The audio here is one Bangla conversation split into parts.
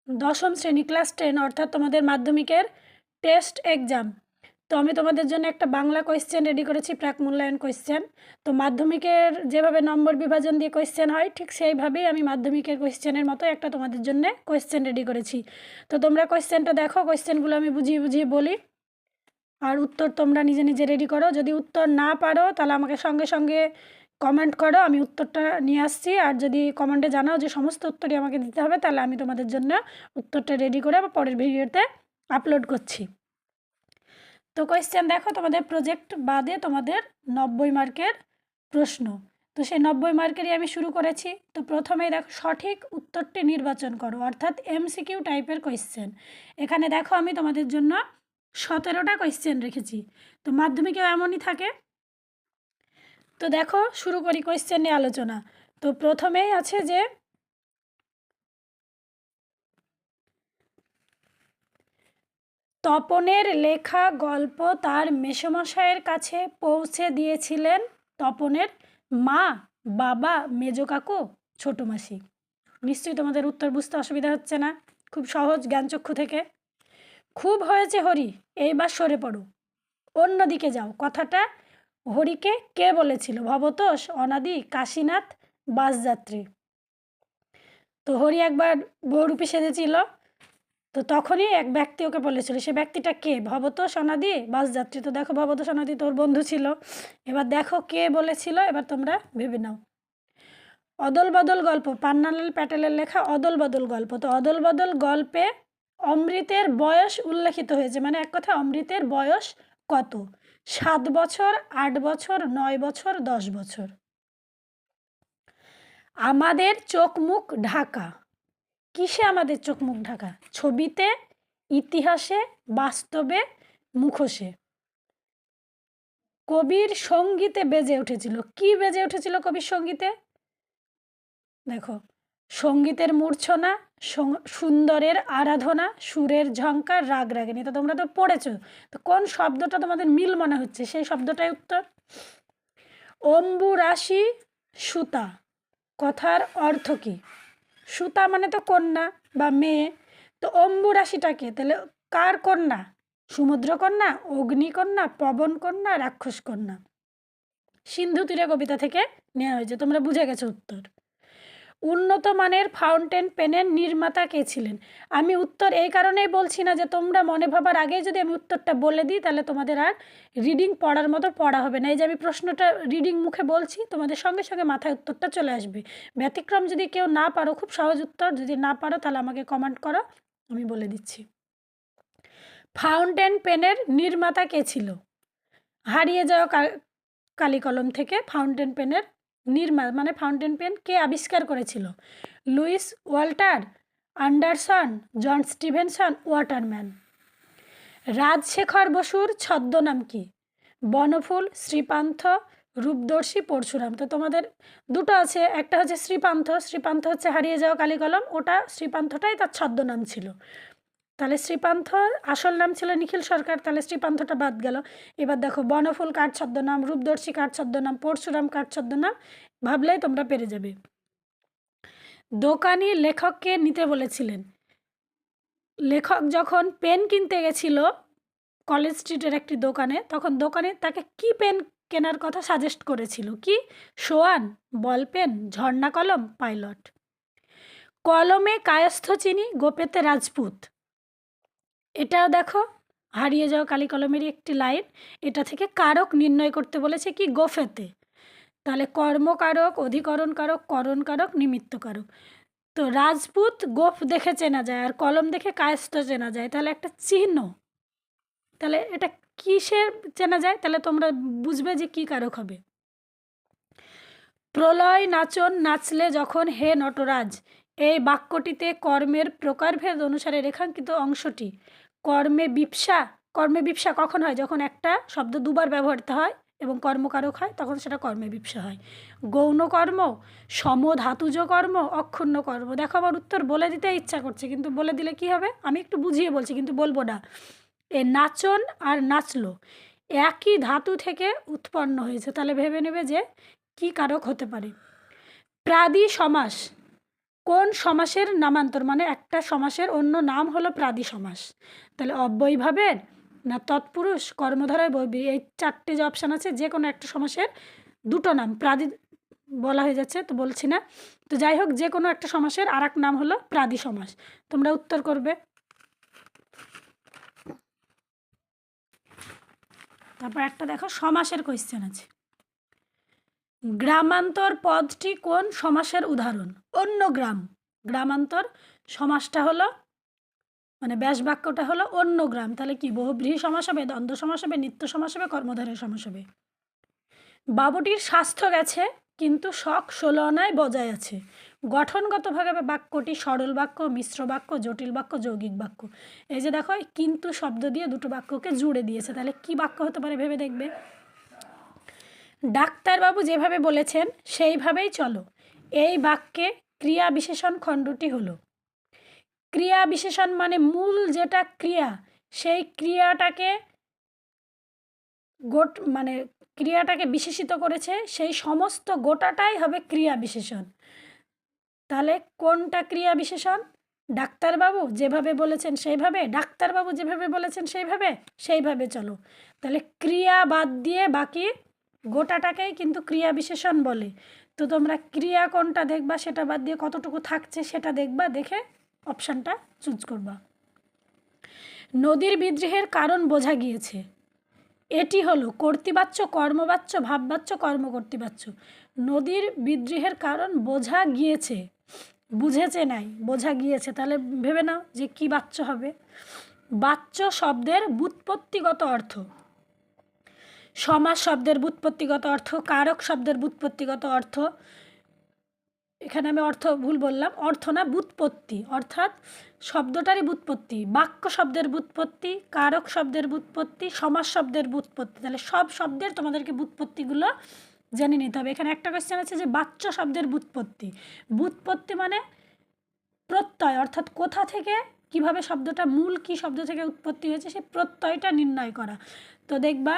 দশম শ্রেণী ক্লাস 10 অর্থাৎ তোমাদের মাধ্যমিকের টেস্ট এক্সাম। তো আমি তোমাদের জন্য একটা বাংলা কোয়েশ্চেন রেডি করেছি, প্রাক মূল্যায়ন কোয়েশ্চেন। তো মাধ্যমিকের যেভাবে নম্বর বিভাজন দিয়ে কোয়েশ্চেন হয় ঠিক সেইভাবেই আমি মাধ্যমিকের কোয়েশ্চেনের মতো একটা তোমাদের জন্য কোয়েশ্চেন রেডি করেছি। তো তোমরা কোয়েশ্চেনটা দেখো, কোয়েশ্চেনগুলো আমি বুঝিয়ে বুঝিয়ে বলি, আর উত্তর তোমরা নিজে নিজে রেডি করো। যদি উত্তর না পারো তাহলে আমাকে সঙ্গে সঙ্গে কমেন্ট করো, আমি উত্তরটা নিয়ে আসছি। আর যদি কমেন্টে জানাও যে সমস্ত উত্তরই আমাকে দিতে হবে, তাহলে আমি তোমাদের জন্য উত্তরটা রেডি করে পরের ভিডিওতে আপলোড করছি। তো কোয়েশ্চেন দেখো, তোমাদের প্রজেক্ট বাদে তোমাদের 90 মার্কের প্রশ্ন। তো সেই 90 মার্কেরই আমি শুরু করেছি। তো প্রথমেই দেখো, সঠিক উত্তরটি নির্বাচন করো, অর্থাৎ এমসিকিউ টাইপের কোয়েশ্চেন। এখানে দেখো আমি তোমাদের জন্য 17টা কোয়েশ্চেন রেখেছি। তো মাধ্যমিকেও এমনই থাকে। তো দেখো শুরু করি কোয়েশ্চেন নিয়ে আলোচনা। তো প্রথমেই আছে যে তপনের লেখা গল্প তার মেসোমশাইয়ের কাছে পৌঁছে দিয়েছিলেন তপনের মা, বাবা, মেজো কাকু, ছোটো মাসি। নিশ্চয়ই তোমাদের উত্তর বুঝতে অসুবিধা হচ্ছে না, খুব সহজ জ্ঞানচক্ষু থেকে। খুব হয়েছে হরি, এইবার সরে পড়ো, অন্যদিকে যাও। কথাটা হরিকে কে বলেছিল? ভবতোষ, অনাদি, কাশীনাথ, বাসযাত্রী। তো হরি একবার বহুরূপী সেজেছিল, তো তখনই এক ব্যক্তি ওকে বলেছিল, সে ব্যক্তিটা কে? ভবতোষ, অনাদি, বাসযাত্রী। তো দেখো ভবতোষ অনাদি তোর বন্ধু ছিল। এবার দেখো কে বলেছিল, এবার তোমরা ভেবে নাও। অদল বদল গল্প, পান্নালাল প্যাটেলের লেখা অদল বদল গল্প। তো অদল বদল গল্পে অমৃতের বয়স উল্লেখিত হয়েছে, মানে এক কথা অমৃতের বয়স কত? 7 বছর, 8 বছর, 9 বছর, 10 বছর। আমাদের চোখ মুখ ঢাকা, কিসে আমাদের চোখ মুখ ঢাকা? ছবিতে, ইতিহাসে, বাস্তবে, মুখোশে। কবির সঙ্গীতে বেজে উঠেছিল, কি বেজে উঠেছিল কবির সঙ্গীতে? দেখো, সঙ্গীতের মূর্ছনা, সুন্দরের আরাধনা, সুরের ঝঙ্কার, রাগ রাগিনী। তো তোমরা তো পড়েছো, তো কোন শব্দটা তোমাদের মিল মনে হচ্ছে সেই শব্দটাই উত্তর। অম্বু রাশি সুতা, কথার অর্থ কি? সুতা মানে তো কন্যা বা মেয়ে। তো অম্বু রাশিটাকে তাহলে কার কন্যা? সমুদ্র কন্যা, অগ্নিকন্যা, পবন কন্যা, রাক্ষস কন্যা। সিন্ধু তীরে কবিতা থেকে নেওয়া হয়েছে, তোমরা বুঝে গেছো উত্তর। উন্নত মানের ফাউন্টেন পেনের নির্মাতা কে ছিলেন? আমি উত্তর এই কারণেই বলছি না যে তোমরা মনে ভাবার আগেই যদি আমি উত্তরটা বলে দিই তাহলে তোমাদের আর রিডিং পড়ার মতো পড়া হবে না। এই যে আমি প্রশ্নটা রিডিং মুখে বলছি, তোমাদের সঙ্গে সঙ্গে মাথায় উত্তরটা চলে আসবে। ব্যতিক্রম যদি কেউ না পারো, খুব সহজ উত্তর, যদি না পারো তাহলে আমাকে কমেন্ট করো, আমি বলে দিচ্ছি। ফাউন্টেন পেনের নির্মাতা কে ছিল? হারিয়ে যাওয়া কালি কলম থেকে ফাউন্টেন পেনের মানে ফাউন্টেন পেন কে আবিষ্কার করেছিল? লুইস ওয়াল্টার অ্যান্ডারসন, জন স্টিভেনসন, ওয়াটারম্যান। রাজশেখর বসুর ছদ্মনাম কি? বনফুল, শ্রীপান্থ, রূপদর্শী, পরশুরাম। তো তোমাদের দুটো আছে, একটা হচ্ছে শ্রীপান্থ, শ্রীপান্থ হচ্ছে হারিয়ে যাওয়া কালি কলম, ওটা শ্রীপান্থটাই তার ছদ্মনাম ছিল। তাহলে শ্রীপান্থর আসল নাম ছিল নিখিল সরকার, তাহলে শ্রীপান্থটা বাদ গেল। এবার দেখো, বনফুল কার ছদ্মনাম, রূপদর্শী কার ছদ্মনাম, পরশুরাম কার ছদ্মনাম, ভাবলেই তোমরা পেরে যাবে। দোকানি লেখককে নিতে বলেছিলেন? লেখক যখন পেন কিনতে গেছিল কলেজ স্ট্রিটের একটি দোকানে, তখন দোকানে তাকে কি পেন কেনার কথা সাজেস্ট করেছিল? কি? সোয়ান, বল পেন, ঝর্ণা কলম, পাইলট। কলমে কায়স্থ চিনি, গোপেতে রাজপুত। এটাও দেখো হারিয়ে যাওয়া কালি কলমেরই একটি লাইন। এটা থেকে কারক নির্ণয় করতে বলেছে, কি? গোফেতে। তাহলে কর্মকারক, অধিকরণ কারক, করণ কারক, নিমিত্ত কারক। তো রাজপুত গোফ দেখে চেনা যায়, আর কলম দেখে কায়স্থ চেনা যায়, তাহলে একটা চিহ্ন। তাহলে এটা কিসের চেনা যায়? তাহলে তোমরা বুঝবে যে কি কারক হবে। প্রলয় নাচন নাচলে যখন হে নটরাজ, এই বাক্যটিতে কর্মের প্রকারভেদ অনুসারে রেখাঙ্কিত অংশটি কর্মে বিপ্সা। কর্মে বিপ্সা কখন হয়? যখন একটা শব্দ দুবার ব্যবহৃত হয় এবং কর্মকারক হয়, তখন সেটা কর্মে বিপ্সা হয়। গৌণ কর্ম, সমধাতুজ কর্ম, অক্ষুণ্ণ কর্ম। দেখো আমার উত্তর বলে দিতে ইচ্ছা করছে, কিন্তু বলে দিলে কি হবে? আমি একটু বুঝিয়ে বলছি, কিন্তু বলবো না। এ নাচন আর নাচলো একই ধাতু থেকে উৎপন্ন হয়েছে, তাহলে ভেবে নেবে যে কি কারক হতে পারে। প্রাদি সমাস কোন সমাসের নামান্তর, মানে একটা সমাসের অন্য নাম হলো প্রাদি সমাস। তাহলে অব্যয়ীভাবের, না তৎপুরুষ, কর্মধারয়, বহুব্রীহি, এই চারটে যে অপশান আছে যে কোনো একটা সমাসের দুটো নাম। প্রাদি বলা হয়ে যাচ্ছে তো বলছি না, তো যাই হোক যে কোনো একটা সমাসের আর এক নাম হলো প্রাদি সমাস। তোমরা উত্তর করবে। তারপর একটা দেখো সমাসের কোয়েশ্চেন আছে। গ্রামান্তর পদটি কোন সমাসের উদাহরণ? অন্য গ্রাম। গ্রামান্তর সমাসটা হলো, মানে ব্যাস বাক্যটা হলো অন্য গ্রাম। তাহলে কি বহুব্রীহি সমাস হবে, দ্বন্দ্ব সমাস হবে, নিত্য সমাস হবে, কর্মধারয় সমাস হবে। বাবুটির স্বাস্থ্য গেছে কিন্তু শখ 16 আনায় বজায় আছে। গঠনগতভাবে বাক্যটি সরল বাক্য, মিশ্র বাক্য, জটিল বাক্য, যৌগিক বাক্য। এই যে দেখো কিন্তু শব্দ দিয়ে দুটো বাক্যকে জুড়ে দিয়েছে, তাহলে কি বাক্য হতে পারে ভেবে দেখবে। ডাক্তারবাবু যেভাবে বলেছেন সেইভাবেই চলো, এই বাক্যে ক্রিয়া বিশেষণ খণ্ডটি হলো। ক্রিয়া বিশেষণ মানে মূল যেটা ক্রিয়া, সেই ক্রিয়াটাকে মানে ক্রিয়াটাকে বিশেষিত করেছে, সেই সমস্ত গোটাটাই হবে ক্রিয়া বিশেষণ। তাহলে কোনটা ক্রিয়া বিশেষণ? ডাক্তারবাবু যেভাবে বলেছেন সেইভাবে, ডাক্তারবাবু যেভাবে বলেছেন সেইভাবে চলো। তাহলে ক্রিয়া বাদ দিয়ে বাকি গোটাটাকেই কিন্তু ক্রিয়া বিশেষণ বলে। তো তোমরা ক্রিয়া কোনটা দেখবা সেটা বাদ দিয়ে কতটুকু থাকছে সেটা দেখবা, দেখে অপশানটা চুজ করবা। নদীর বিদ্রোহের কারণ বোঝা গিয়েছে। এটি হলো কর্তৃবাচ্য, কর্মবাচ্য, ভাববাচ্য, কর্মকর্তৃবাচ্য। নদীর বিদ্রোহের কারণ বোঝা গিয়েছে, বুঝেছে নাই, বোঝা গিয়েছে। তাহলে ভেবে নাও যে কি বাচ্য হবে। বাচ্য শব্দের ব্যুৎপত্তিগত অর্থ, সমাস শব্দের ব্যুৎপত্তিগত অর্থ, কারক শব্দের ব্যুৎপত্তিগত অর্থ, এখানে আমি অর্থ ভুল বললাম, অর্থ না ব্যুৎপত্তি, অর্থাৎ শব্দটারই ব্যুৎপত্তি। বাক্য শব্দের ব্যুৎপত্তি, কারক শব্দের ব্যুৎপত্তি, সমাস শব্দের ব্যুৎপত্তি। তাহলে সব শব্দের তোমাদেরকে ব্যুৎপত্তিগুলো জেনে নিতে হবে। এখানে একটা কোয়েশ্চেন আছে যে বাচ্য শব্দের ব্যুৎপত্তি। ব্যুৎপত্তি মানে প্রত্যয়, অর্থাৎ কোথা থেকে কিভাবে শব্দটা, মূল কি শব্দ থেকে উৎপত্তি হয়েছে সেই প্রত্যয়টা নির্ণয় করা। তো দেখবা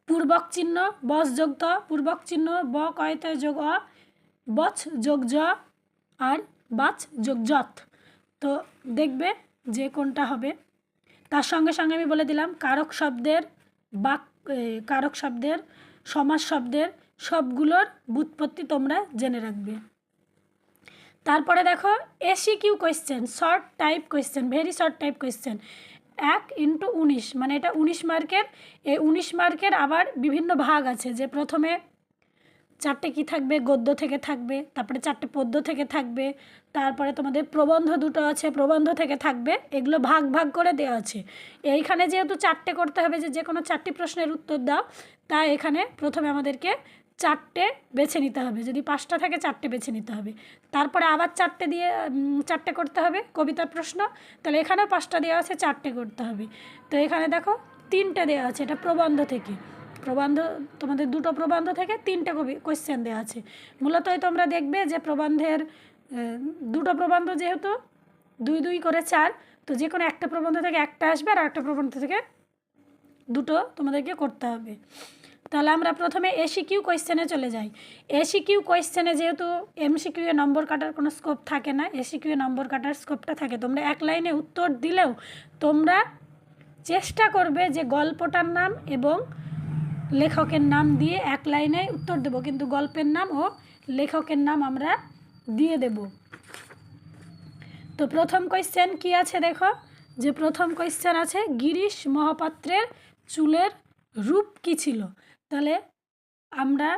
পূর্বক চিহ্ন, বস যোগ ত, পূর্বক চিহ্ন ব কয়তে যোগ অ, বচ যোগ জ, আর বাচ যোগ যত। তো দেখবে যে কোনটা হবে। তার সঙ্গে সঙ্গে আমি বলে দিলাম কারক শব্দের, কারক শব্দের, সমাস শব্দের সবগুলোর ব্যুৎপত্তি তোমরা জেনে রাখবে। তারপরে দেখো SCQ question, short type question, very short type question. 1x19, মানে এটা 19 মার্কের। এই 19 মার্কের আবার বিভিন্ন ভাগ আছে, যে প্রথমে 4টে কি থাকবে, গদ্য থেকে থাকবে, তারপরে 4টে পদ্য থেকে থাকবে, তারপরে তোমাদের প্রবন্ধ দুটো আছে, প্রবন্ধ থেকে থাকবে। এগুলো ভাগ ভাগ করে দেওয়া আছে। এইখানে যেহেতু 4টে করতে হবে, যে কোনো 4টি প্রশ্নের উত্তর দাও, তাই এখানে প্রথমে আমাদেরকে 4টে বেছে নিতে হবে। যদি 5টা থাকে 4টে বেছে নিতে হবে। তারপরে আবার 4টে দিয়ে 4টে করতে হবে কবিতার প্রশ্ন, তাহলে এখানেও 5টা দেওয়া আছে, 4টে করতে হবে। তো এখানে দেখো 3টে দেওয়া আছে, এটা প্রবন্ধ থেকে। প্রবন্ধ তোমাদের 2টো প্রবন্ধ থেকে 3টে কোয়েশ্চেন দেওয়া আছে। মূলতই তোমরা দেখবে যে প্রবন্ধের 2টো প্রবন্ধ যেহেতু 2 2 করে 4, তো যে কোনো একটা প্রবন্ধ থেকে একটা আসবে আর একটা প্রবন্ধ থেকে 2টো তোমাদেরকে করতে হবে। তাহলে আমরা প্রথমে এসিকিউ কোয়েশ্চেনে চলে যাই। এসিকিউ কোয়েশ্চেনে যেহেতু এমসিকিউ এ নম্বর কাটার কোনো স্কোপ থাকে না, এসিকিউ এ নম্বর কাটার স্কোপটা থাকে। তোমরা এক লাইনে উত্তর দিলেও তোমরা চেষ্টা করবে যে গল্পটার নাম এবং লেখকের নাম দিয়ে এক লাইনে উত্তর দেব, কিন্তু গল্পের নাম ও লেখকের নাম আমরা দিয়ে দেব। তো প্রথম কোয়েশ্চেন কি আছে দেখো, যে প্রথম কোয়েশ্চেন আছে গিরিশ মহাপাত্রের চুলের রূপ কী ছিল। তাহলে আমরা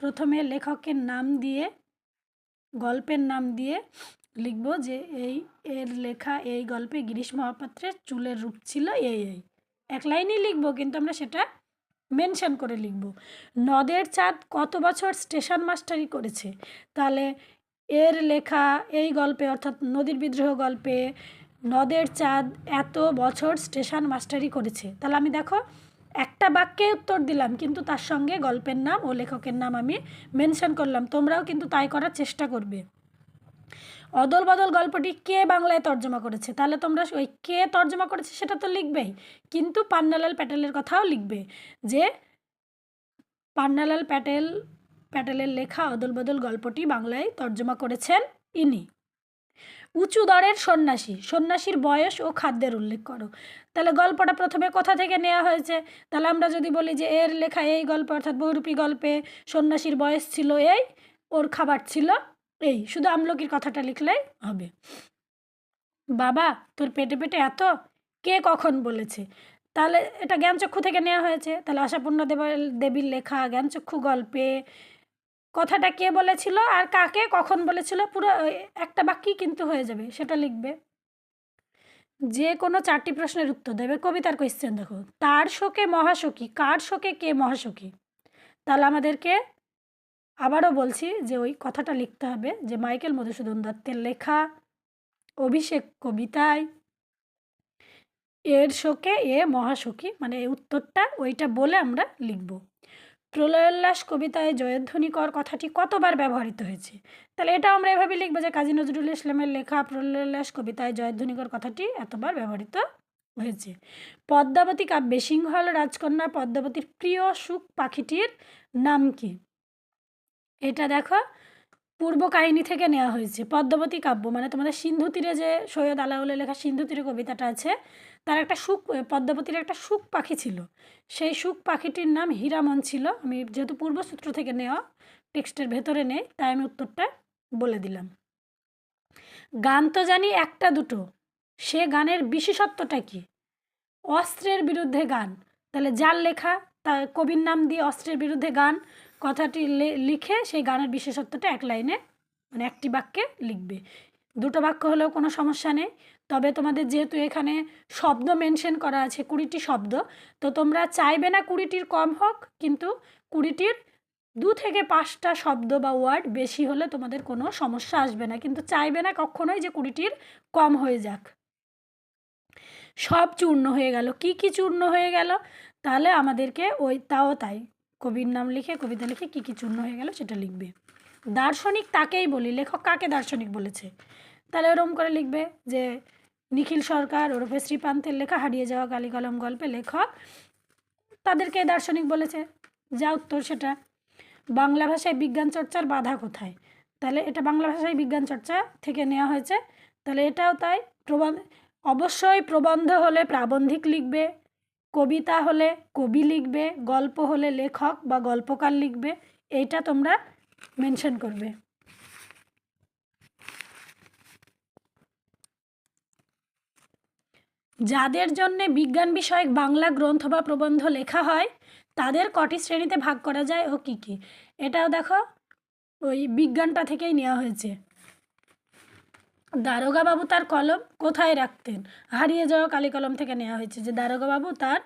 প্রথমে লেখকের নাম দিয়ে, গল্পের নাম দিয়ে লিখব যে এর লেখা এই গল্পে গিরিশ মহাপাত্রের চুলের রূপ ছিল এই। এক লাইনই লিখব, কিন্তু আমরা সেটা মেনশন করে লিখব। নদের চাঁদ কত বছর স্টেশন মাস্টারি করেছে। তাহলে এর লেখা এই গল্পে, অর্থাৎ নদীর বিদ্রোহ গল্পে নদের চাঁদ এত বছর স্টেশন মাস্টারি করেছে। তাহলে আমি দেখো একটা বাক্যে উত্তর দিলাম, কিন্তু তার সঙ্গে গল্পের নাম ও লেখকের নাম আমি মেনশন করলাম। তোমরাও কিন্তু তাই করার চেষ্টা করবে। অদল বদল গল্পটি কে বাংলায় তর্জমা করেছে। তাহলে তোমরা ওই কে তর্জমা করেছে সেটা তো লিখবেই, কিন্তু পান্নালাল প্যাটেলের কথাও লিখবে, যে পান্নালাল প্যাটেলের লেখা অদল বদল গল্পটি বাংলায় তর্জমা করেছেন ইনি। উঁচু দরের সন্ন্যাসী, সন্ন্যাসীর বয়স ও খাদ্যের উল্লেখ করো। তাহলে গল্পটা প্রথমে কোথা থেকে নেওয়া হয়েছে? তাহলে আমরা যদি বলি যে এর লেখা এই গল্প অর্থাৎ বহুরূপী গল্পে সন্ন্যাসীর বয়স ছিল এই, ওর খাবার ছিল এই, শুধু আমলকির কথাটা লিখলেই হবে। বাবা তোর পেটে পেটে এত, কে কখন বলেছে? তাহলে এটা জ্ঞানচক্ষু থেকে নেওয়া হয়েছে। তাহলে আশাপূর্ণা দেবীর লেখা জ্ঞানচক্ষু গল্পে কথাটা কে বলেছিল আর কাকে কখন বলেছিল পুরো একটা বাক্যই কিন্তু হয়ে যাবে, সেটা লিখবে। যে কোনো 4টি প্রশ্নের উত্তর দেবে। কবিতার কোয়েশ্চেন দেখো, তার শোকে মহাসখী, কার শোকে কে মহাসখী? তাহলে আমাদেরকে আবারও বলছি যে ওই কথাটা লিখতে হবে যে মাইকেল মধুসূদন দত্তের লেখা অভিষেক কবিতায় এর শোকে এ মহাসখী, মানে এই উত্তরটা ওইটা বলে আমরা লিখব। প্রলয়োল্লাস কবিতায় জয়ধ্বনিকর কথাটি কতবার ব্যবহৃত হয়েছে? তাহলে এটা আমরা এভাবে লিখবো যে কাজী নজরুল ইসলামের লেখা প্রলয়োল্লাস কবিতায় জয়ধ্বনিকর কথাটি এতবার ব্যবহৃত হয়েছে। পদ্মাবতী কাব্যে সিংহল রাজকন্যা পদ্মাবতীর প্রিয় সুখ পাখিটির নাম কি? এটা দেখো পূর্ব কাহিনী থেকে নেওয়া হয়েছে। পদ্মাবতী কাব্য মানে তোমাদের সিন্ধু তীরে যে সৈয়দ আলাউলের লেখা সিন্ধু তীরে কবিতাটা আছে, তার একটা পদ্মাবতীর একটা সুখ পাখি ছিল, সেই সুখ পাখিটির নাম হীরামন ছিল। আমি যেহেতু পূর্বসূত্র থেকে নেওয়া, টেক্সটের ভেতরে নেই, তাই আমি উত্তরটা বলে দিলাম। গান তো জানি একটা দুটো, সে গানের বিশেষত্বটা কি? অস্ত্রের বিরুদ্ধে গান। তাহলে যার লেখা তার কবির নাম দিয়ে অস্ত্রের বিরুদ্ধে গান কথাটি লিখে সেই গানের বিশেষত্বটা এক লাইনে মানে একটি বাক্যে লিখবে। দুটো বাক্য হলেও কোনো সমস্যা নেই, তবে তোমাদের যেহেতু এখানে শব্দ মেনশন করা আছে 20টি শব্দ, তো তোমরা চাইবে না 20টির কম হোক, কিন্তু 20টির 2 থেকে 5টা শব্দ বা ওয়ার্ড বেশি হলে তোমাদের কোনো সমস্যা আসবে না, কিন্তু চাইবে না কখনোই যে 20টির কম হয়ে যাক। সব চূর্ণ হয়ে গেল, কি কি চূর্ণ হয়ে গেল? তাহলে আমাদেরকে তাই কবির নাম লিখে কবিতা লিখে কি কি চূর্ণ হয়ে গেল সেটা লিখবে। দার্শনিক তাকেই বলি, লেখক কাকে দার্শনিক বলেছে? তাহলে ওরম করে লিখবে যে নিখিল সরকার ওরফে শ্রীপান্তের লেখা হারিয়ে যাওয়া কালিকলম গল্পে লেখক তাদেরকে দার্শনিক বলেছে। যা উত্তর সেটা। বাংলা ভাষায় বিজ্ঞান চর্চার বাধা কোথায়? তাহলে এটা বাংলা ভাষায় বিজ্ঞান চর্চা থেকে নেওয়া হয়েছে। তাহলে এটাও তাই। অবশ্যই প্রবন্ধ হলে প্রাবন্ধিক লিখবে, কবিতা হলে কবি লিখবে, গল্প হলে লেখক বা গল্পকার লিখবে, এইটা তোমরা মেনশন করবে। যাদের জন্যে বিজ্ঞান বিষয়ক বাংলা গ্রন্থ বা প্রবন্ধ লেখা হয় তাদের কটি শ্রেণীতে ভাগ করা যায় ও কী কী? এটাও দেখো ওই বিজ্ঞানটা থেকেই নেওয়া হয়েছে। দারোগাবাবু তার কলম কোথায় রাখতেন? হারিয়ে যাওয়া কালিকলম থেকে নেওয়া হয়েছে যে দারোগাবাবু তার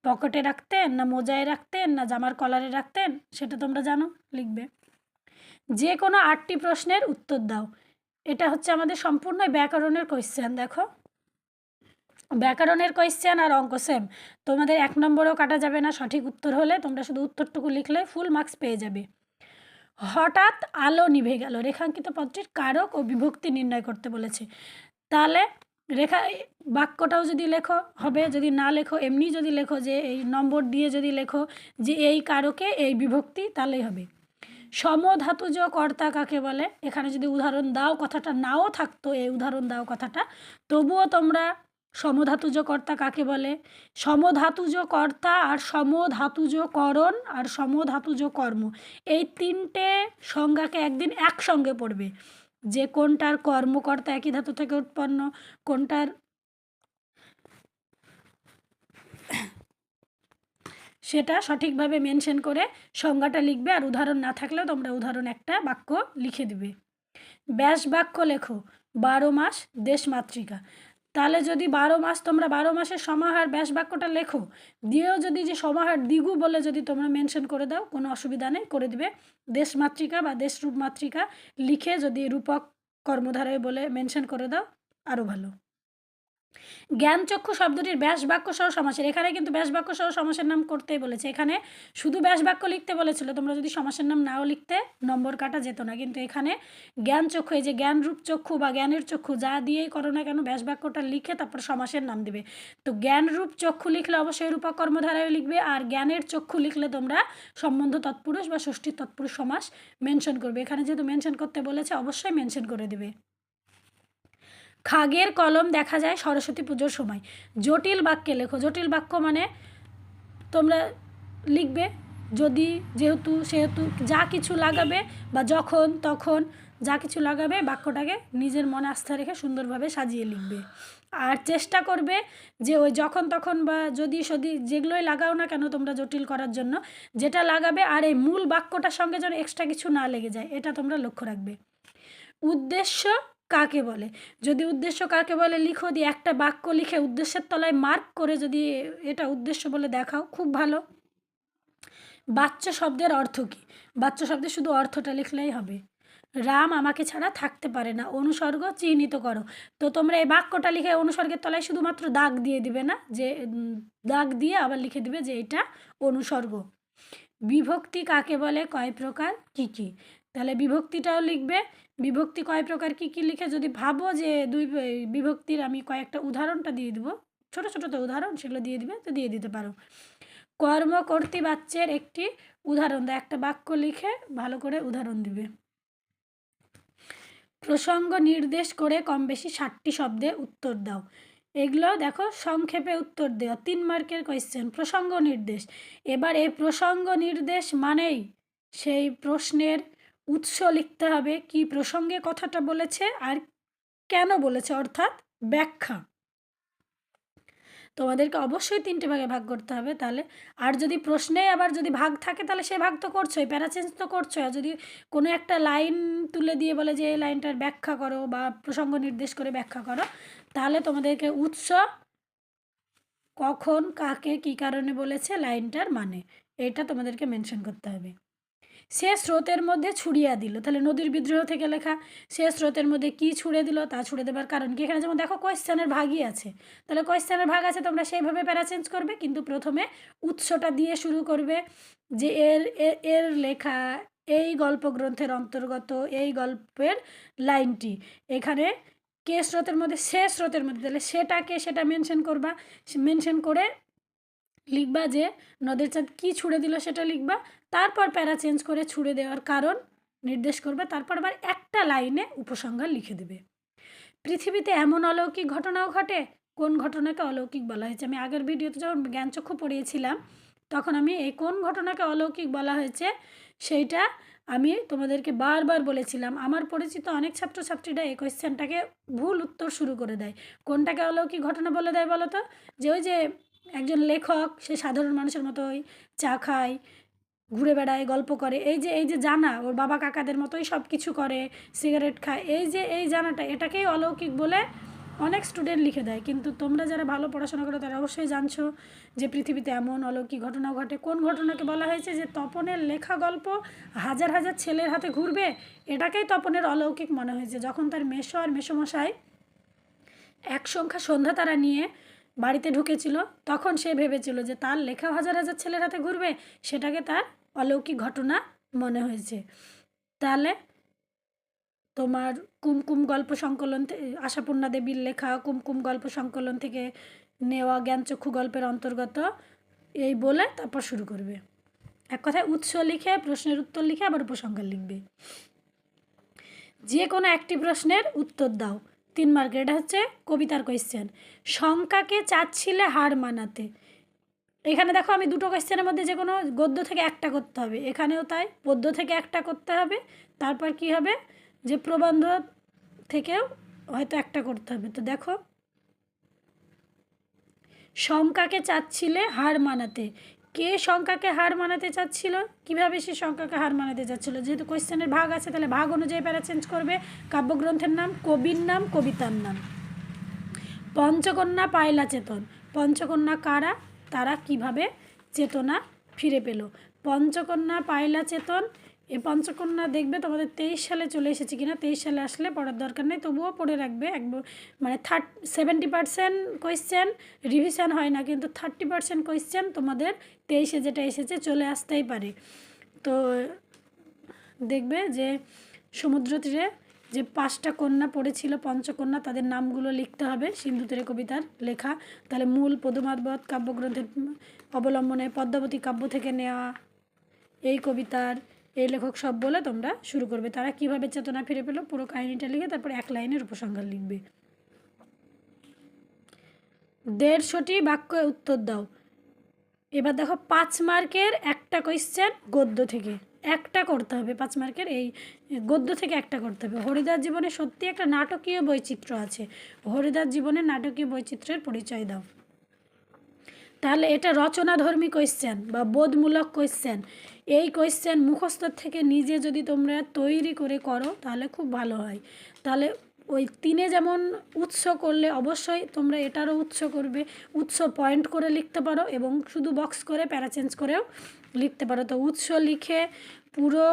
পকেটে রাখতেন না মোজায় রাখতেন না জামার কলারে রাখতেন, সেটা তোমরা জানো, লিখবে। যে কোনো 8টি প্রশ্নের উত্তর দাও। এটা হচ্ছে আমাদের সম্পূর্ণ ব্যাকরণের কোয়েশ্চেন। দেখো ব্যাকরণের কোয়েশ্চেন আর অঙ্ক সেম, তোমাদের 1 নম্বরও কাটা যাবে না সঠিক উত্তর হলে, তোমরা শুধু উত্তরটুকু লিখলে ফুল মার্কস পেয়ে যাবে। হঠাৎ আলো নিভে গেল, রেখাঙ্কিত পদটির কারক ও বিভক্তি নির্ণয় করতে বলেছে। তাহলে বাক্যটাও যদি লেখো হবে, যদি না লেখো এমনি যদি লেখো যে এই নম্বর দিয়ে যদি লেখো যে এই কারকে এই বিভক্তি, তাহলেই হবে। সমধাতুজ কর্তা কাকে বলে? এখানে যদি উদাহরণ দাও কথাটা নাও থাকতো, এই উদাহরণ দাও কথাটা, তবুও তোমরা সমধাতুজ কর্তা কাকে বলে? সমধাতুজ কর্তা আর সমধাতুজ করণ আর সমধাতুজ কর্ম, এই 3টে সংজ্ঞাকে একদিন একসঙ্গে পড়বে, যে কোনটার কর্মকর্তা একই ধাতু থেকে উৎপন্ন, কোনটার সেটা সঠিকভাবে মেনশন করে সংজ্ঞাটা লিখবে। আর উদাহরণ না থাকলেও তোমরা উদাহরণ একটা বাক্য লিখে দিবে। ব্যাস বাক্য লেখো 12 মাস দেশমাতৃকা। তাহলে যদি 12 মাস তোমরা 12 মাসের সমাহার ব্যাস বাক্যটা লেখো, দিয়েও যদি যে সমাহার দ্বিগু বলে যদি তোমরা মেনশন করে দাও কোনো অসুবিধা নেই, করে দিবে। দেশমাতৃকা বা দেশরূপ মাতৃকা লিখে যদি রূপক কর্মধারয় বলে মেনশন করে দাও আরও ভালো। জ্ঞানচক্ষু শব্দটির ব্যাস বাক্য সহ সমাসের, এখানে কিন্তু ব্যাস বাক্য সহ সমাসের নাম করতেই বলেছে। এখানে শুধু ব্যাস বাক্য লিখতে বলেছিল, তোমরা যদি সমাসের নাম নাও লিখতে নম্বর কাটা যেত না, কিন্তু এখানে জ্ঞানচক্ষু, এই যে জ্ঞানরূপ চক্ষু বা জ্ঞানের চক্ষু যা দিয়েই করো না কেন ব্যাস বাক্যটা লিখে তারপর সমাসের নাম দিবে। তো জ্ঞানরূপ চক্ষু লিখলে অবশ্যই রূপক কর্মধারায় লিখবে, আর জ্ঞানের চক্ষু লিখলে তোমরা সম্বন্ধ তৎপুরুষ বা ষষ্ঠী তৎপুরুষ সমাস মেনশন করবে। এখানে যেহেতু মেনশন করতে বলেছে অবশ্যই মেনশন করে দেবে। খাগের কলম দেখা যায় সরস্বতী পুজোর সময়। জটিল বাক্যে লেখো। জটিল বাক্য মানে তোমরা লিখবে যদি, যেহেতু, সেহেতু, যা কিছু লাগাবে বা যখন তখন যা কিছু লাগাবে বাক্যটাকে নিজের মনে আস্থা রেখে সুন্দরভাবে সাজিয়ে লিখবে। আর চেষ্টা করবে যে ওই যখন তখন বা যদি সদি যেগুলোই লাগাও না কেন তোমরা জটিল করার জন্য, যেটা লাগাবে আর এই মূল বাক্যটার সঙ্গে যেন এক্সট্রা কিছু না লেগে যায়, এটা তোমরা লক্ষ্য রাখবে। উদ্দেশ্য কাকে বলে? যদি উদ্দেশ্য কাকে বলে লিখো, দিয়ে একটা বাক্য লিখে উদ্দেশ্যের তলায় মার্ক করে যদি এটা উদ্দেশ্য বলে দেখাও, খুব ভালো। বাচ্য শব্দের অর্থ কী? বাচ্য শব্দের শুধু অর্থটা লিখলেই হবে। রাম আমাকে ছাড়া থাকতে পারে না, অনুসর্গ চিহ্নিত করো। তো তোমরা এই বাক্যটা লিখে অনুসর্গের তলায় শুধুমাত্র দাগ দিয়ে দিবে না, যে দাগ দিয়ে আবার লিখে দিবে যে এটা অনুসর্গ। বিভক্তি কাকে বলে, কয় প্রকার, কী কী? তাহলে বিভক্তিটাও লিখবে। বিভক্তি কয় প্রকার কী কী লিখে যদি ভাবো যে দুই বিভক্তির আমি কয়েকটা উদাহরণটা দিয়ে দেবো, ছোটো ছোটো তো উদাহরণ, সেগুলো দিয়ে দিবে, তো দিয়ে দিতে পারো। কর্মকর্তী বাচ্যের একটি উদাহরণ দাও, একটা বাক্য লিখে ভালো করে উদাহরণ দিবে। প্রসঙ্গ নির্দেশ করে কম বেশি 60টি শব্দে উত্তর দাও। এগুলো দেখো সংক্ষেপে উত্তর দেওয়া, 3 মার্কের কোয়েশ্চেন। প্রসঙ্গ নির্দেশ, এবার এই প্রসঙ্গ নির্দেশ মানেই সেই প্রশ্নের উৎস লিখতে হবে, কি প্রসঙ্গে কথাটা বলেছে আর কেন বলেছে, অর্থাৎ ব্যাখ্যা। তোমাদেরকে অবশ্যই 3টে ভাগে ভাগ করতে হবে তাহলে। আর যদি প্রশ্নে আবার যদি ভাগ থাকে তাহলে সে ভাগ তো করছোই, প্যারাচেঞ্জ তো করছোই। আর যদি কোনো একটা লাইন তুলে দিয়ে বলে যে এই লাইনটার ব্যাখ্যা করো বা প্রসঙ্গ নির্দেশ করে ব্যাখ্যা করো, তাহলে তোমাদেরকে উৎস, কখন, কাকে, কী কারণে বলেছে, লাইনটার মানে, এটা তোমাদেরকে মেনশন করতে হবে। সে স্রোতের মধ্যে ছুড়িয়া দিল, তাহলে নদীর বিদ্রোহ থেকে লেখা। সে স্রোতের মধ্যে কি ছুড়ে দিল, তা ছুড়ে দেবার কারণ কি? এখানে যেমন দেখো কোয়েশ্চেনের ভাগই আছে, তাহলে কোয়েশ্চেনের ভাগ আছে, তোমরা সেইভাবে প্যারাচেঞ্জ করবে, কিন্তু প্রথমে উৎসটা দিয়ে শুরু করবে যে এর এর লেখা এই গল্পগ্রন্থের অন্তর্গত এই গল্পের লাইনটি। এখানে কে স্রোতের মধ্যে, সে স্রোতের মধ্যে, তাহলে সেটাকে সেটা মেনশন করবা, মেনশন করে লিখবা যে নদের চাঁদ কী ছুড়ে দিল সেটা লিখবা, তারপর প্যারা চেঞ্জ করে ছুড়ে দেওয়ার কারণ নির্দেশ করবে, তারপর আবার একটা লাইনে উপসংহার লিখে দেবে। পৃথিবীতে এমন অলৌকিক ঘটনাও ঘটে, কোন ঘটনাকে অলৌকিক বলা হয়েছে? আমি আগের ভিডিওতে যখন জ্ঞানচক্ষু পড়িয়েছিলাম তখন আমি এই কোন ঘটনাকে অলৌকিক বলা হয়েছে সেইটা আমি তোমাদেরকে বারবার বলেছিলাম। আমার পরিচিত অনেক ছাত্রছাত্রীরা এই কোয়েশ্চেনটাকে ভুল উত্তর শুরু করে দেয়। কোনটাকে অলৌকিক ঘটনা বলে দেয় বলো তো? যে ওই যে একজন লেখক, সে সাধারণ মানুষের মতোই চা খায়, ঘুরে বেড়ায়, গল্প করে, এই যে জানা, ওর বাবা কাকাদের মতোই সব কিছু করে, সিগারেট খায়, এই জানাটা, এটাকেই অলৌকিক বলে অনেক স্টুডেন্ট লিখে দেয়। কিন্তু তোমরা যারা ভালো পড়াশোনা করো তারা অবশ্যই জানছো যে পৃথিবীতে এমন অলৌকিক ঘটনাও ঘটে। কোন ঘটনাকে বলা হয়েছে? যে তপনের লেখা গল্প হাজার হাজার ছেলের হাতে ঘুরবে, এটাকেই তপনের অলৌকিক মনে হয়েছে। যখন তার মেসো আর মেসোমশাই এক সংখ্যা সন্ধ্যা তারা নিয়ে বাড়িতে ঢুকেছিল, তখন সে ভেবেছিল যে তার লেখা হাজার হাজার ছেলের হাতে ঘুরবে, সেটাকে তার অলৌকিক ঘটনা মনে হয়েছে। তাহলে তোমার কুমকুম গল্প সংকলন, আশাপূর্ণা দেবীর লেখা কুমকুম গল্প সংকলন থেকে নেওয়া জ্ঞানচক্ষু গল্পের অন্তর্গত, এই বলে তারপর শুরু করবে। এক কথায় উৎস লিখে, প্রশ্নের উত্তর লিখে আবার উপসংহার লিখবে। যে কোনো একটি প্রশ্নের উত্তর দাও, 3 মার্কের। এটা হচ্ছে কবিতার কোয়েশ্চেন। শঙ্কাকে চাচ্ছিলে হার মানাতে, এখানে দেখো আমি দুটো কোয়েশ্চেনের মধ্যে যে কোনো গদ্য থেকে একটা করতে হবে, এখানেও তাই, পদ্য থেকে একটা করতে হবে, তারপর কি হবে যে প্রবন্ধ থেকেও হয়তো একটা করতে হবে। তো দেখো, শঙ্কাকে চাচ্ছিলে হার মানাতে, কে শঙ্কাকে হার মানাতে চাচ্ছিল, কিভাবে সে শঙ্কাকে হার মানাতে চাচ্ছিল? যেহেতু কোয়েশ্চেনের ভাগ আছে তাহলে ভাগ অনুযায়ী প্যারা চেঞ্জ করবে। কাব্যগ্রন্থের নাম, কবির নাম, কবিতার নাম। পঞ্চকন্যা পায়লা চেতন, পঞ্চকন্যা কারা, তারা কিভাবে চেতনা ফিরে পেল? পঞ্চকন্যা পায়লা চেতন এই পঞ্চকন্যা দেখবে তোমাদের 23 সালে চলে এসেছে কিনা, 23 সালে আসলে পড়ার দরকার নেই, তবুও পড়ে রাখবে। মানে 70% কোয়েশ্চেন রিভিশন হয় না, কিন্তু 30% কোয়েশ্চেন তোমাদের 23-এ যেটা এসেছে চলে আসতেই পারে। তো দেখবে যে সমুদ্র তীরে যে 5টা কন্যা পড়েছিল, পঞ্চকন্যা, তাদের নামগুলো লিখতে হবে সিন্ধু তীরে কবিতার লেখা। তাহলে মূল পদুমাতবধ কাব্যগ্রন্থের অবলম্বনে পদ্মাবতী কাব্য থেকে নেওয়া এই কবিতার এই লেখক সব বলে তোমরা শুরু করবে। তারা কিভাবে চেতনা ফিরে পেল পুরো কাহিনীটা লিখে তারপর 1 লাইনের উপসংহার লিখবে। 150টি বাক্যে উত্তর দাও। এবার দেখো 5 মার্কের একটা কোয়েশ্চেন গদ্য থেকে একটা করতে হবে। 5 মার্কের এই গদ্য থেকে একটা করতে হবে। হরিদাস জীবনে সত্যি একটা নাটকীয় বৈচিত্র্য আছে, হরিদাস জীবনের নাটকীয় বৈচিত্র্যের পরিচয় দাও। তাহলে এটা রচনাধর্মী কোয়েশ্চেন বা বোধমূলক কোয়েশ্চেন। এই কোয়েশ্চেন মুখস্থ থেকে নিজে যদি তোমরা তৈরি করে করো তাহলে খুব ভালো হয়। তাহলে ওই 3-এ যেমন উৎস করলে অবশ্যই তোমরা এটারও উৎস করবে, উৎস পয়েন্ট করে লিখতে পারো এবং শুধু বক্স করে প্যারা চেঞ্জ করেও লিখতে পারো। তো উৎস লিখে পুরো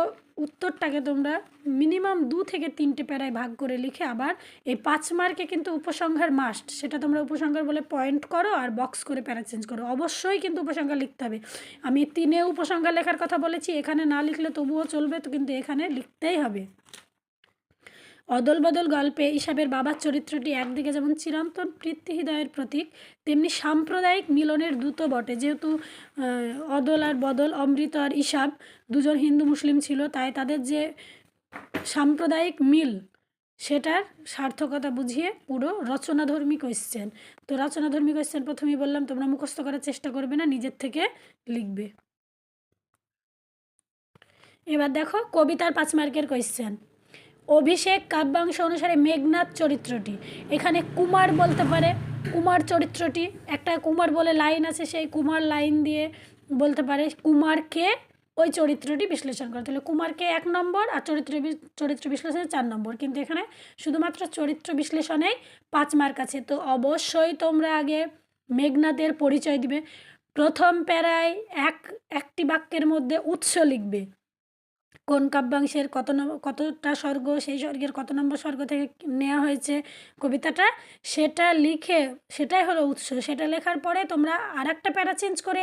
উত্তরটাকে তোমরা মিনিমাম 2 থেকে 3টে প্যারায় ভাগ করে লিখে আবার এই 5 মার্কে কিন্তু উপসংহার মাস্ট, সেটা তোমরা উপসংহার বলে পয়েন্ট করো আর বক্স করে প্যারা চেঞ্জ করো। অবশ্যই কিন্তু উপসংহার লিখতে হবে। আমি 3-এ উপসংহার লেখার কথা বলেছি, এখানে না লিখলে তবুও চলবে, তো কিন্তু এখানে লিখতেই হবে। অদল বদল গল্পে ইসাবের বাবার চরিত্রটি একদিকে যেমন চিরন্তন পিতৃহৃদয়ের প্রতীক, তেমনি সাম্প্রদায়িক মিলনের দূত বটে। যেহেতু অদল আর বদল, অমৃত আর ইসাব দুজন হিন্দু মুসলিম ছিল, তাই তাদের যে সাম্প্রদায়িক মিল সেটার সার্থকতা বুঝিয়ে পুরো রচনাধর্মী কোয়েশ্চেন। তো রচনাধর্মী কোয়েশ্চেন প্রথমেই বললাম তোমরা মুখস্থ করার চেষ্টা করবে না, নিজের থেকে লিখবে। এবার দেখো কবিতার 5 মার্কের কোয়েশ্চেন। অভিষেক কাব্যাংশ অনুসারে মেঘনাদ চরিত্রটি, এখানে কুমার বলতে পারে, কুমার চরিত্রটি একটা কুমার বলে লাইন আছে, সেই কুমার লাইন দিয়ে বলতে পারে কুমারকে ওই চরিত্রটি বিশ্লেষণ করে। তাহলে কুমারকে 1 নম্বর আর চরিত্র বিশ্লেষণে 4 নম্বর, কিন্তু এখানে শুধুমাত্র চরিত্র বিশ্লেষণেই 5 মার্ক আছে। তো অবশ্যই তোমরা আগে মেঘনাদের পরিচয় দিবে। প্রথম প্যারায় একটি বাক্যের মধ্যে উৎস লিখবে, কোন কাব্যাংশের কতটা স্বর্গ, সেই স্বর্গের কত নম্বর স্বর্গ থেকে নেওয়া হয়েছে কবিতাটা, সেটা লিখে সেটাই হলো উৎস। সেটা লেখার পরে তোমরা আর একটা প্যারা চেঞ্জ করে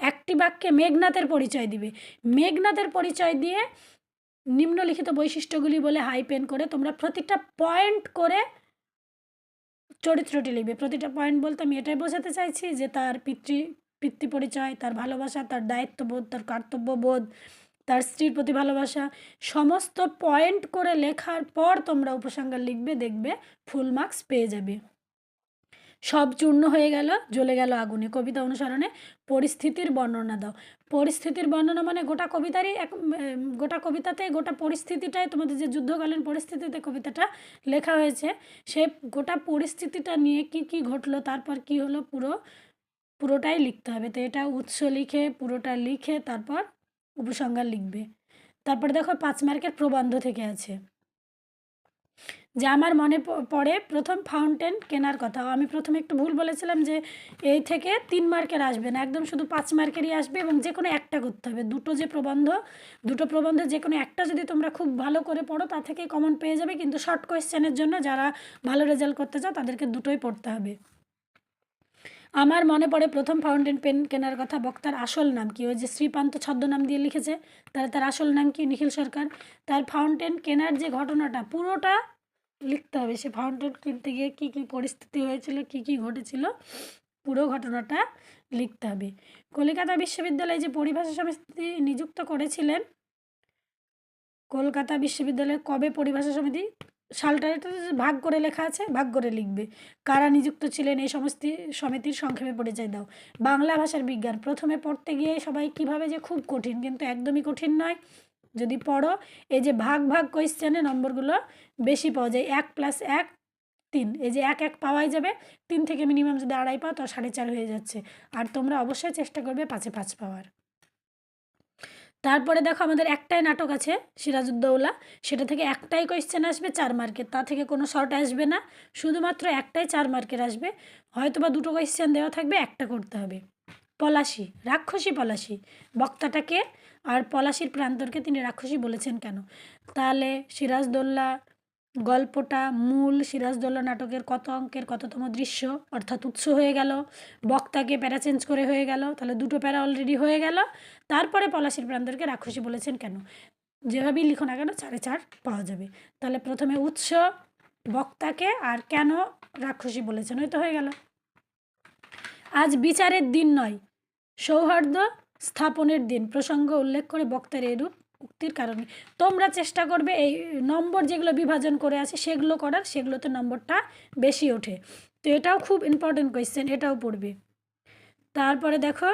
একটি বাক্যে মেঘনাদের পরিচয় দিবে। মেঘনাদের পরিচয় দিয়ে নিম্নলিখিত বৈশিষ্ট্যগুলি বলে হাইপেন করে তোমরা প্রতিটা পয়েন্ট করে চরিত্রটি লিখবে। প্রতিটা পয়েন্ট বলতে আমি এটাই বোঝাতে চাইছি যে তার পিতৃ পরিচয়, তার ভালোবাসা, তার দায়িত্ববোধ, তার কর্তব্যবোধ, তার স্ত্রীর প্রতি ভালোবাসা, সমস্ত পয়েন্ট করে লেখার পর তোমরা উপসংহার লিখবে, দেখবে ফুল মার্কস পেয়ে যাবে। সব চূর্ণ হয়ে গেল, জ্বলে গেল আগুনে। কবিতা অনুসরণে পরিস্থিতির বর্ণনা দাও। পরিস্থিতির বর্ণনা মানে গোটা কবিতারই গোটা কবিতাতে গোটা পরিস্থিতিটাই, তোমাদের যে যুদ্ধকালীন পরিস্থিতিতে কবিতাটা লেখা হয়েছে সেই গোটা পরিস্থিতিটা নিয়ে কি কি ঘটলো, তারপর কি হলো, পুরোটাই লিখতে হবে। তো এটা উৎস লিখে পুরোটা লিখে তারপর উপসংহার লিখবে। তারপরে দেখো 5 মার্কের প্রবন্ধ থেকে আছে যে আমার মনে পড়ে প্রথম ফাউন্টেন কেনার কথা। আমি প্রথমে একটু ভুল বলেছিলাম যে এই থেকে 3 মার্কের আসবে না, একদম শুধু 5 মার্কেরই আসবে এবং যে কোনো একটা করতে হবে। দুটো প্রবন্ধে যে কোনো একটা যদি তোমরা খুব ভালো করে পড়ো তা থেকেই কমন পেয়ে যাবে, কিন্তু শর্ট কোয়েশ্চেনের জন্য যারা ভালো রেজাল্ট করতে চাও তাদেরকে দুটোই পড়তে হবে। আমার মনে পড়ে প্রথম ফাউন্টেন পেন কেনার কথা। বক্তার আসল নাম কি? ওই যে শ্রীপান্ত ছদ্মনাম দিয়ে লিখেছে, তার আসল নাম কি? নিখিল সরকার। তার ফাউন্টেন কেনার যে ঘটনাটা পুরোটা লিখতে হবে। সে ফাউন্টেন কিনতে গিয়ে কী কী পরিস্থিতি হয়েছিল, কী কী ঘটেছিল, পুরো ঘটনাটা লিখতে হবে। কলকাতা বিশ্ববিদ্যালয়ে যে পরিভাষা সমিতি নিযুক্ত করেছিলেন, কলকাতা বিশ্ববিদ্যালয়ে কবে পরিভাষা সমিতি, সালটা এটা ভাগ করে লেখা আছে, ভাগ করে লিখবে। কারা নিযুক্ত ছিলেন এই সমিতির সংক্ষেপে পরিচয় দাও। বাংলা ভাষার বিজ্ঞান প্রথমে পড়তে গিয়ে সবাই কীভাবে যে খুব কঠিন, কিন্তু একদমই কঠিন নয় যদি পড়ো। এই যে ভাগ কোয়েশ্চেনে নম্বরগুলো বেশি পাওয়া যায়, 1 + 1 3, এই যে 1 পাওয়াই যাবে। 3 থেকে মিনিমাম যদি 2.5 পাও তো 4.5 হয়ে যাচ্ছে। আর তোমরা অবশ্যই চেষ্টা করবে 5-এ 5 পাওয়ার। তারপরে দেখো আমাদের একটাই নাটক আছে সিরাজউদ্দৌলা, সেটা থেকে একটাই কোয়েশ্চেন আসবে 4 মার্কের, তা থেকে কোনো শর্ট আসবে না, শুধুমাত্র একটাই 4 মার্কের আসবে। হয়তো বা 2টো কোয়েশ্চেন দেওয়া থাকবে, একটা করতে হবে। পলাশী, রাক্ষসী পলাশী, বক্তাটাকে আর পলাশীর প্রান্তরকে তিনি রাক্ষসী বলেছেন কেন? তাহলে সিরাজদৌল্লা গল্পটা মূল সিরাজদৌল্লা নাটকের কত অঙ্কের কততম দৃশ্য অর্থাৎ উৎস হয়ে গেল, বক্তাকে প্যারা চেঞ্জ করে হয়ে গেল, তাহলে দুটো প্যারা অলরেডি হয়ে গেল। তারপরে পলাশীর প্রান্তরকে রাক্ষসী বলেছেন কেন, যেভাবেই লিখো না কেন 4 পাওয়া যাবে। তাহলে প্রথমে উৎস, বক্তাকে, আর কেন রাক্ষসী বলেছেন, ওই তো হয়ে গেল। আজ বিচারের দিন নয়, সৌহার্দ্য স্থাপনের দিন প্রসঙ্গ উল্লেখ করে বক্তার এরূপ উক্তির কারণে। তোমরা চেষ্টা করবে এই নম্বর যেগুলো বিভাজন করে আছে সেগুলো করার, সেগুলোতে নম্বরটা বেশি ওঠে। তো এটাও খুব ইম্পর্টেন্ট কোয়েশ্চেন, এটাও পড়বে। তারপরে দেখো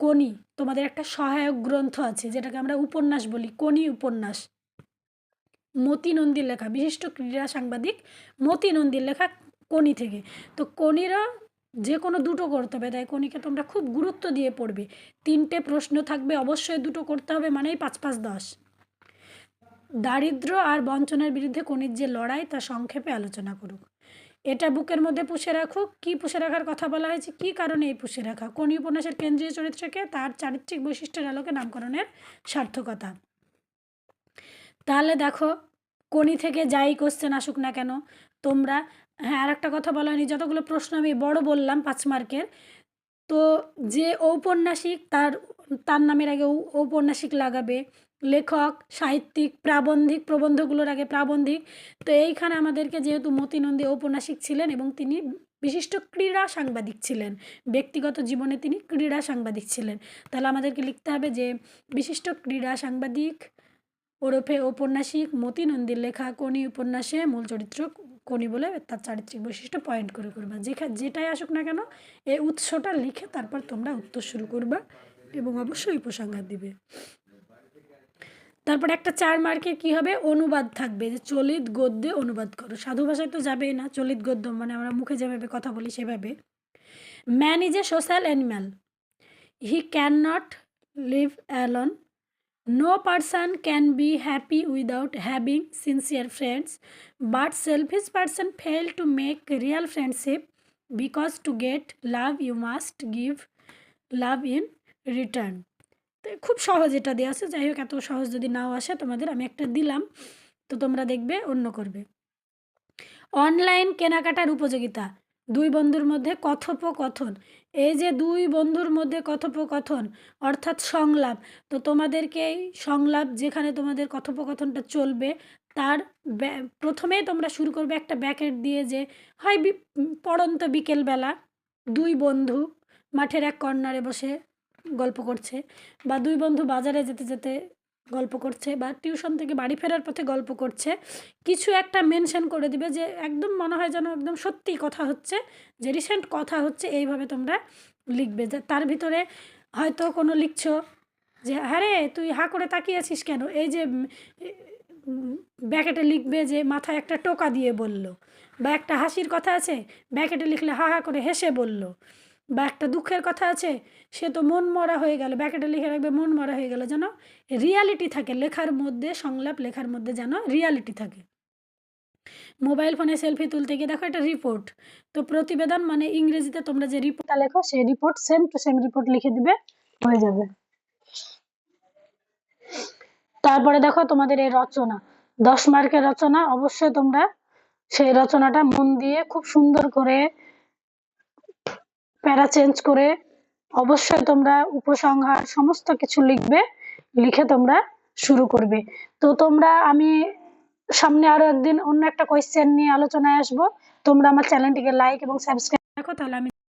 কোনি, তোমাদের একটা সহায়ক গ্রন্থ আছে যেটাকে আমরা উপন্যাস বলি, কোনি উপন্যাস, মতি নন্দীর লেখা, বিশিষ্ট ক্রীড়া সাংবাদিক মতি নন্দীর লেখা কোনি থেকে। তো কোনিরও যে কোনো দুটো করতে হবে, তাই কোনিকে তোমরা খুব গুরুত্ব দিয়ে পড়বে। 3টে প্রশ্ন থাকবে, অবশ্যই দুটো করতে হবে, মানেই 5 5 10। দারিদ্র্য আর বঞ্চনার বিরুদ্ধে কোনির যে লড়াই তা সংক্ষেপে আলোচনা করুক। এটা বুকের মধ্যে পুষে রাখুক। কি পুষে রাখার কথা বলা হয়েছে, কি কারণে এই পুষে রাখা? কোনি উপন্যাসের কেন্দ্রীয় চরিত্রকে তার চারিত্রিক বৈশিষ্ট্যের আলোকে নামকরণের সার্থকতা। তাহলে দেখো কোনি থেকে যাই কোশ্চেন আসুক না কেন তোমরা, হ্যাঁ আর একটা কথা বলা হয়নি, যতগুলো প্রশ্ন আমি বড় বললাম 5 মার্কের, তো যে ঔপন্যাসিক তার নামের আগে ঔপন্যাসিক লাগাবে, লেখক, সাহিত্যিক, প্রাবন্ধিক, প্রবন্ধগুলোর আগে প্রাবন্ধিক। তো এইখানে আমাদেরকে যেহেতু মতি নন্দী ঔপন্যাসিক ছিলেন এবং তিনি বিশিষ্ট ক্রীড়া সাংবাদিক ছিলেন, ব্যক্তিগত জীবনে তিনি ক্রীড়া সাংবাদিক ছিলেন, তাহলে আমাদেরকে লিখতে হবে যে বিশিষ্ট ক্রীড়া সাংবাদিক ওরফে ঔপন্যাসিক মতি নন্দীর লেখা কোনি উপন্যাসে মূল চরিত্র কোনি বলে তার চারিত্রিক বৈশিষ্ট্য পয়েন্ট করে করবা। যেটাই আসুক না কেন এই উৎসটা লিখে তারপর তোমরা উত্তর শুরু করবা এবং অবশ্যই উপসংহার দিবে। তারপর একটা 4 মার্কের কী হবে, অনুবাদ থাকবে, যে চলিত গদ্যে অনুবাদ করো। সাধু ভাষায় তো যাবেই না, চলিত গদ্য মানে আমরা মুখে যেভাবে কথা বলি সেভাবে। Man is a social animal, he can not live alone, no person can be happy without having sincere friends, but selfish person fail to make real friendship because to get love you must give love in return. তো খুব সহজ এটা দেওয়া আছে, যাই হোক এত সহজ যদি নাও আসে তোমাদের, আমি একটা দিলাম তো তোমরা দেখবে অন্য করবে। অনলাইন কেনাকাটার উপযোগিতা, 2 বন্ধুর মধ্যে কথোপকথন। এই যে 2 বন্ধুর মধ্যে কথোপকথন অর্থাৎ সংলাপ, তো তোমাদেরকে এই সংলাপ যেখানে তোমাদের কথোপকথনটা চলবে তার প্রথমেই তোমরা শুরু করবে একটা ব্যাকেট দিয়ে, যে হয় পড়ন্ত বিকেলবেলা 2 বন্ধু মাঠের এক কর্নারে বসে গল্প করছে, বা 2 বন্ধু বাজারে যেতে যেতে গল্প করছে, বা টিউশন থেকে বাড়ি ফেরার পথে গল্প করছে। কিছু একটা মেনশন করে দিবে যে একদম মনে হয় যেন একদম সত্যি কথা হচ্ছে, যে রিসেন্ট কথা হচ্ছে, এইভাবে তোমরা লিখবে। যে তার ভিতরে হয়তো কোনো লিখছো যে হ্যাঁ রে তুই হা করে তাকিয়ে আছিস কেন, এই যে ব্যাকেটে লিখবে যে মাথায় একটা টোকা দিয়ে বলল, বা একটা হাসির কথা আছে ব্যাকেটে লিখলে হা হা করে হেসে বলল, বা একটা দুঃখের কথা আছে সে তো মন মরা হয়ে গেল, ব্যাকেটে লিখে রাখবে মন মরা হয়ে গেল, যেন রিয়ালিটি থাকে লেখার মধ্যে, সংলাপ লেখার মধ্যে যেন রিয়ালিটি থাকে। মোবাইল ফোনে সেলফি তুলতে গিয়ে দেখো এটা রিপোর্ট, তো প্রতিবেদন মানে ইংরেজিতে তোমরা যে রিপোর্টটা লেখো সেই report same to same report লিখে দিবে, হয়ে যাবে। তারপরে দেখো তোমাদের এই রচনা, 10 মার্কের রচনা, অবশ্যই তোমরা সেই রচনাটা মন দিয়ে খুব সুন্দর করে প্যারা চেঞ্জ করে অবশ্যই তোমরা উপসংহার সমস্ত কিছু লিখবে, লিখে তোমরা শুরু করবে। তো তোমরা আমি সামনে আরো একদিন অন্য একটা কোয়েশ্চেন নিয়ে আলোচনায় আসবো। তোমরা আমার চ্যানেলটিকে লাইক এবং সাবস্ক্রাইব রাখো, তাহলে আমি